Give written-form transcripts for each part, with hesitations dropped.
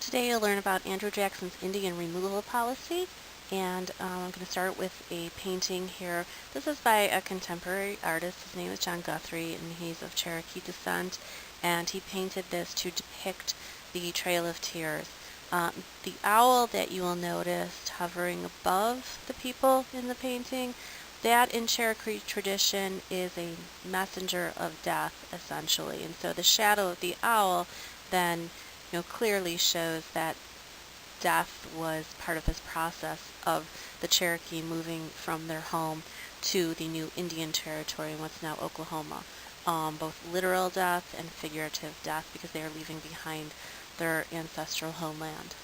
Today you'll learn about Andrew Jackson's Indian removal policy, and I'm going to start with a painting here. This is by a contemporary artist. His name is John Guthrie, and he's of Cherokee descent, and he painted this to depict the Trail of Tears. The owl that you will notice hovering above the people in the painting, that in Cherokee tradition is a messenger of death, essentially, and so the shadow of the owl then clearly shows that death was part of this process of the Cherokee moving from their home to the new Indian territory in what's now Oklahoma. Both literal death and figurative death, because they are leaving behind their ancestral homeland.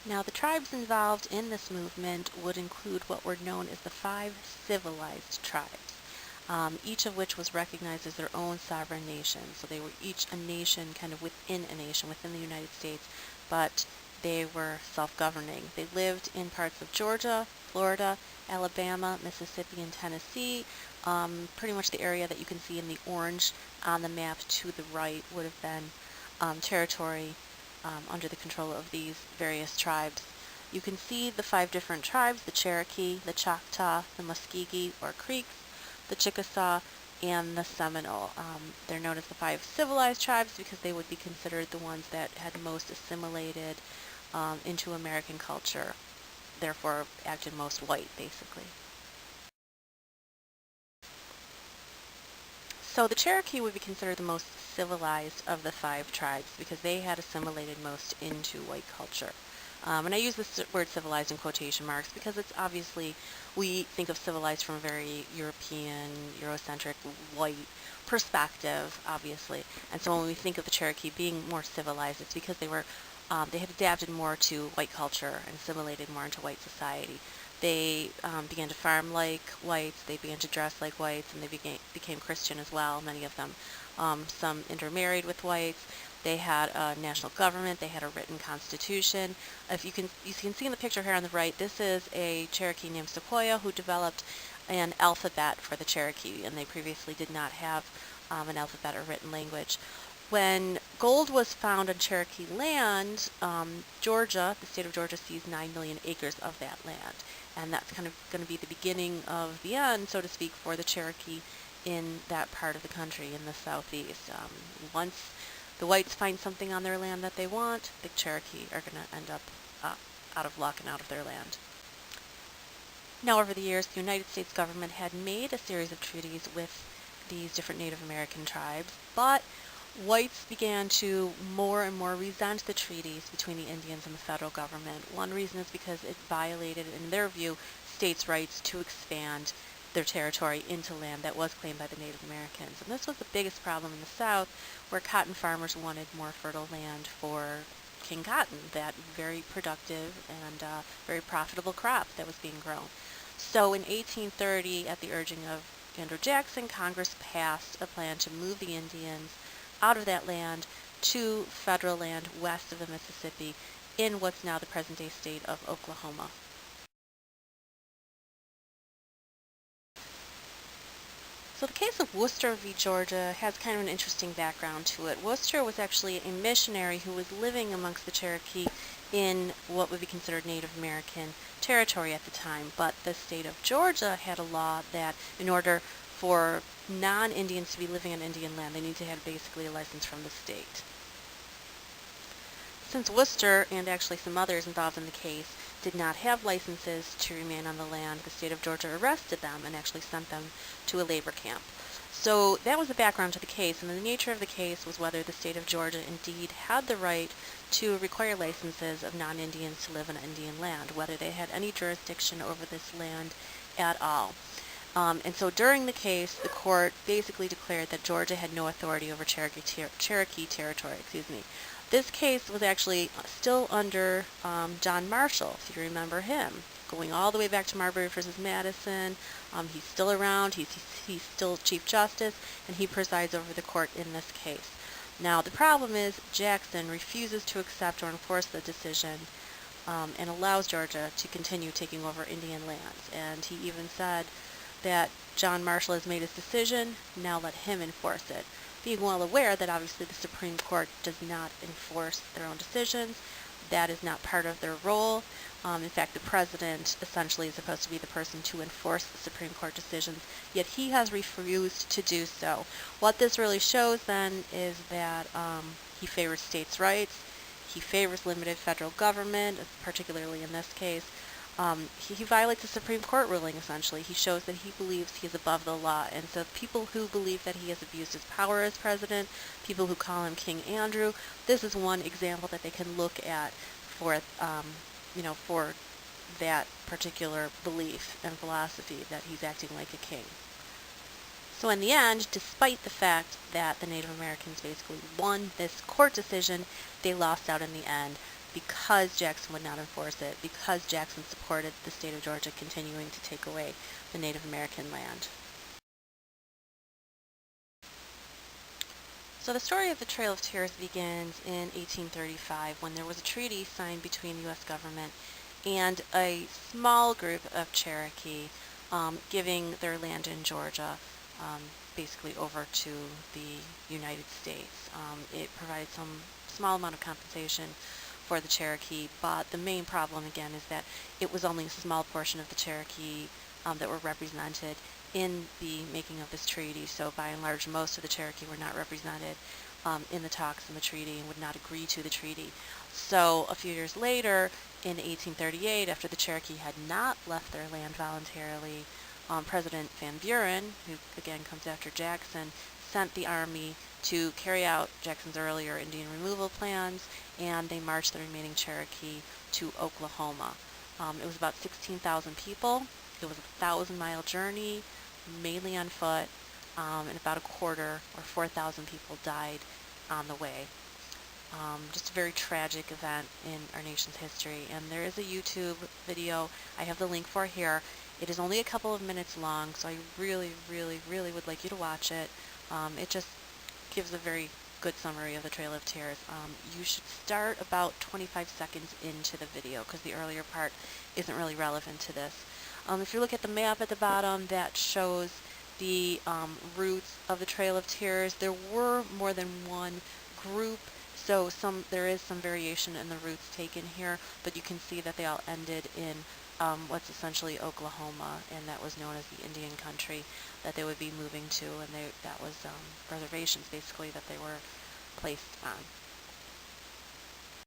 Now, the tribes involved in this movement would include what were known as the 5 civilized tribes. Each of which was recognized as their own sovereign nation. So they were each a nation kind of within a nation, within the United States, but they were self-governing. They lived in parts of Georgia, Florida, Alabama, Mississippi, and Tennessee. Pretty much the area that you can see in the orange on the map to the right would have been territory under the control of these various tribes. You can see the 5 different tribes: the Cherokee, the Choctaw, the Muskegee or Creeks, the Chickasaw, and the Seminole. They're known as the 5 civilized tribes because they would be considered the ones that had most assimilated into American culture, therefore acted most white, basically. So the Cherokee would be considered the most civilized of the 5 tribes because they had assimilated most into white culture. And I use this word civilized in quotation marks because it's obviously, we think of civilized from a very European, Eurocentric, white perspective, obviously. And so when we think of the Cherokee being more civilized, it's because they had adapted more to white culture and assimilated more into white society. They began to farm like whites, they began to dress like whites, and they became Christian as well, many of them. Some intermarried with whites. They had a national government. They had a written constitution. You can see in the picture here on the right, this is a Cherokee named Sequoyah who developed an alphabet for the Cherokee, and they previously did not have an alphabet or written language. When gold was found on Cherokee land, Georgia, the state of Georgia, seized 9 million acres of that land, and that's kind of going to be the beginning of the end, so to speak, for the Cherokee in that part of the country in the southeast. Once the whites find something on their land that they want, the Cherokee are going to end up out of luck and out of their land. Now, over the years, the United States government had made a series of treaties with these different Native American tribes, but whites began to more and more resent the treaties between the Indians and the federal government. One reason is because it violated, in their view, states' rights to expand their territory into land that was claimed by the Native Americans. And this was the biggest problem in the South, where cotton farmers wanted more fertile land for King Cotton, that very productive and very profitable crop that was being grown. So in 1830, at the urging of Andrew Jackson, Congress passed a plan to move the Indians out of that land to federal land west of the Mississippi in what's now the present-day state of Oklahoma. So the case of Worcester v. Georgia has kind of an interesting background to it. Worcester was actually a missionary who was living amongst the Cherokee in what would be considered Native American territory at the time, but the state of Georgia had a law that in order for non-Indians to be living on Indian land, they need to have basically a license from the state. Since Worcester, and actually some others involved in the case, did not have licenses to remain on the land, the state of Georgia arrested them and actually sent them to a labor camp. So that was the background to the case, and the nature of the case was whether the state of Georgia indeed had the right to require licenses of non-Indians to live on Indian land, whether they had any jurisdiction over this land at all. And so during the case, the court basically declared that Georgia had no authority over Cherokee territory. This case was actually still under John Marshall, if you remember him, going all the way back to Marbury versus Madison. He's still around. He's still Chief Justice, and he presides over the court in this case. Now, the problem is Jackson refuses to accept or enforce the decision and allows Georgia to continue taking over Indian lands. And he even said that John Marshall has made his decision, now let him enforce it. being well aware that obviously the Supreme Court does not enforce their own decisions. That is not part of their role. In fact, the president essentially is supposed to be the person to enforce the Supreme Court decisions, yet he has refused to do so. What this really shows then is that he favors states' rights, he favors limited federal government, particularly in this case. He violates the Supreme Court ruling, essentially. He shows that he believes he is above the law. And so people who believe that he has abused his power as president, people who call him King Andrew, this is one example that they can look at for, for that particular belief and philosophy that he's acting like a king. So in the end, despite the fact that the Native Americans basically won this court decision, they lost out in the end because Jackson would not enforce it, because Jackson supported the state of Georgia continuing to take away the Native American land. So the story of the Trail of Tears begins in 1835 when there was a treaty signed between the U.S. government and a small group of Cherokee, giving their land in Georgia basically over to the United States. It provided some small amount of compensation for the Cherokee, but the main problem again is that it was only a small portion of the Cherokee that were represented in the making of this treaty. So by and large, most of the Cherokee were not represented in the talks in the treaty and would not agree to the treaty. So a few years later, in 1838, after the Cherokee had not left their land voluntarily, President Van Buren, who again comes after Jackson, sent the army to carry out Jackson's earlier Indian removal plans, and they marched the remaining Cherokee to Oklahoma. It was about 16,000 people. It was a 1,000-mile journey, mainly on foot, and about a quarter or 4,000 people died on the way. Just a very tragic event in our nation's history. And there is a YouTube video I have the link for here. It is only a couple of minutes long, so I really, really, really would like you to watch it. It just gives a very good summary of the Trail of Tears. You should start about 25 seconds into the video because the earlier part isn't really relevant to this. If you look at the map at the bottom, that shows the routes of the Trail of Tears. There were more than one group, so there is some variation in the routes taken here, but you can see that they all ended in what's essentially Oklahoma, and that was known as the Indian country that they would be moving to, and that was reservations basically that they were placed on.